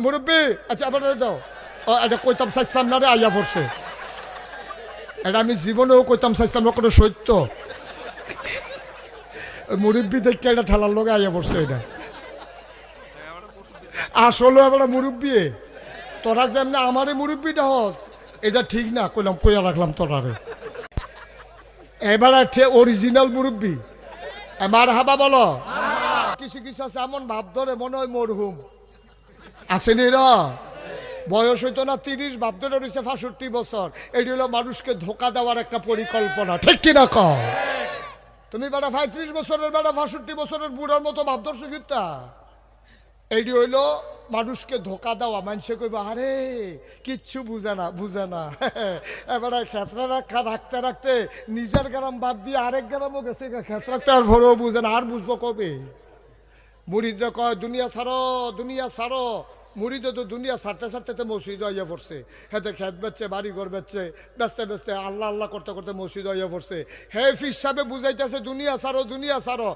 মুরব্বী আচ্ছা আবার দাও এটা কইতাম চাইছিলাম না রে আইয়া পড়ছে এটা আমি জীবনেও কইতাম চাইছিলাম না কোনো সত্য মুরব্বী দেখে এটা ঠেলার লোক আইয়া পড়ছে এটা আসলে এবার মুরব্বী তোরা যেমনি আমারে মুরব্বীটা হস এটা ঠিক না কইলাম কইয়া রাখলাম তোরারে এবার অরিজিনাল মুরব্বী আমার হাবা বলো কিছু কিছু আছে এমন ভাব ধরে মনে হয় মরহুম আসেনি র বয়স হইতো না 30 ভাব ধরে রয়েছে 65 বছর এটি হলো মানুষকে ধোকা দেওয়ার একটা পরিকল্পনা ঠিক কিনা কও তুমি বেটা 35 বছরের বেটা 65 বছরের বুড়ার মতো ভাব ধরছো কিতা এইটি হইলো মানুষকে ধোকা দেওয়া মানুষে কইব আরে কিচ্ছু বুঝে না এবার খেতরা রাখতে রাখতে নিজের গ্রাম বাদ দিয়ে আরেক গ্রামও গেছে খেত রাখতে আর ভরেও বুঝে না আর বুঝবো কবে মুরিদরা কয় দুনিয়া ছাড়ো মুরিদে তো দুনিয়া ছাড়তে ছাড়তে মসজিদ হইয়া পড়ছে হেতে খেত বেচছে বাড়ি ঘর বেচছে ব্যস্তে আল্লাহ করতে করতে মসজিদ হইয়া পড়ছে হে ফির সাহেবে বুঝাইতেছে দুনিয়া ছাড়ো